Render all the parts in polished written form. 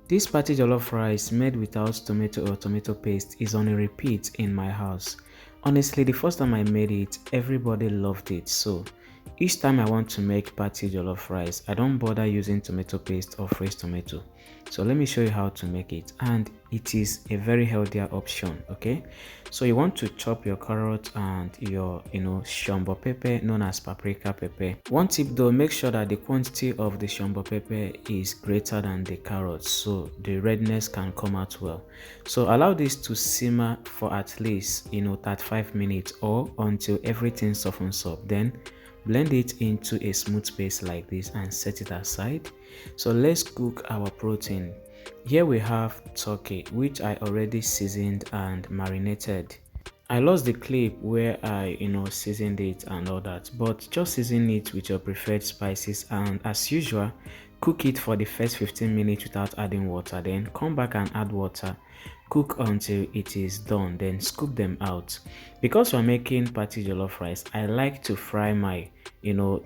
This party jollof rice made without tomato or tomato paste is on a repeat in my house. Honestly, the first time I made it, everybody loved it. So each time I want to make party jollof rice, I don't bother using tomato paste or fresh tomato. So let me show you how to make it, and it is a very healthier option. Okay, so you want to chop your carrot and your shombo pepper, known as paprika pepper. One tip though, make sure that the quantity of the shombo pepper is greater than the carrots so the redness can come out well. So allow this to simmer for at least 35 minutes or until everything softens up. Then blend it into a smooth paste like this and set it aside. So let's cook our protein. Here we have turkey, which I already seasoned and marinated. I lost the clip where I seasoned it and all that, but just season it with your preferred spices, and as usual cook it for the first 15 minutes without adding water. Then come back and add water, cook until it is done, then scoop them out. Because we're making party jollof rice, I like to fry my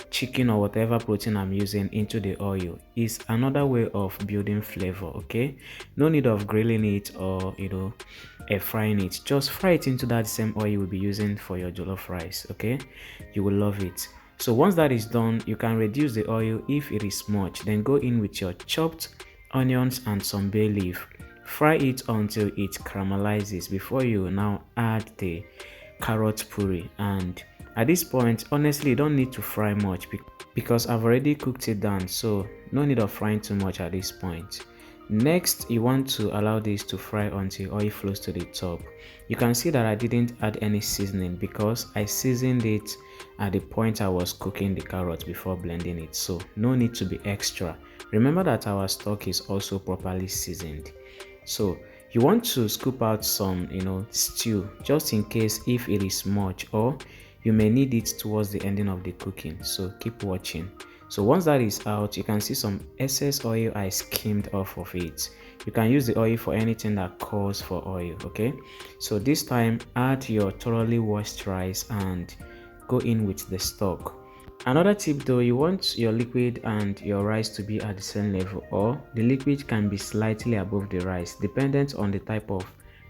chicken or whatever protein I'm using into the oil. Is another way of building flavor. Okay, no need of grilling it or air frying it. Just fry it into that same oil you'll be using for your jollof rice. Okay, you will love it. So once that is done, you can reduce the oil if it is much, then go in with your chopped onions and some bay leaf. Fry it until it caramelizes before you now add the carrot puree. And at this point, honestly, you don't need to fry much because I've already cooked it down, so no need of frying too much at this point. Next, you want to allow this to fry until oil flows to the top. You can see that I didn't add any seasoning because I seasoned it at the point I was cooking the carrot before blending it, so no need to be extra. Remember that our stock is also properly seasoned. So you want to scoop out some stew just in case if it is much, or you may need it towards the ending of the cooking, so keep watching. So once that is out, you can see some excess oil I skimmed off of it. You can use the oil for anything that calls for oil. Okay, so this time add your thoroughly washed rice and go in with the stock. Another tip though, you want your liquid and your rice to be at the same level, or the liquid can be slightly above the rice dependent on the type of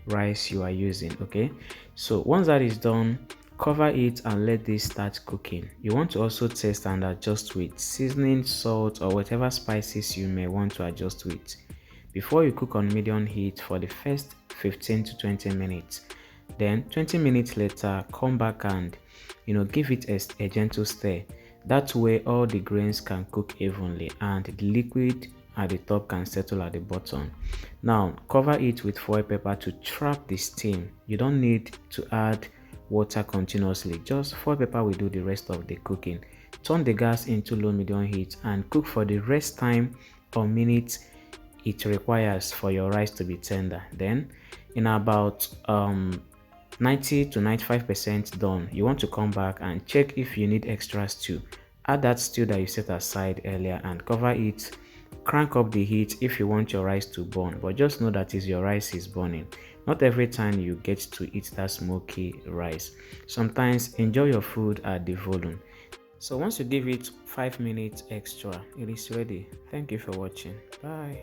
rice you are using. Okay, so once that is done, cover it and let this start cooking. You want to also taste and adjust with seasoning, salt, or whatever spices you may want to adjust with before you cook on medium heat for the first 15 to 20 minutes. Then 20 minutes later, come back and give it a gentle stir. That way all the grains can cook evenly and the liquid at the top can settle at the bottom. Now cover it with foil paper to trap the steam. You don't need to add water continuously, just foil paper will do the rest of the cooking. Turn the gas into low medium heat and cook for the rest time or minutes it requires for your rice to be tender. Then in about 90 to 95% done, you want to come back and check if you need extra stew. Add that stew that you set aside earlier and cover it. Crank up the heat if you want your rice to burn, but just know that is your rice is burning. Not every time you get to eat that smoky rice. Sometimes enjoy your food at the volume. So once you give it 5 minutes extra, it is ready. Thank you for watching. Bye.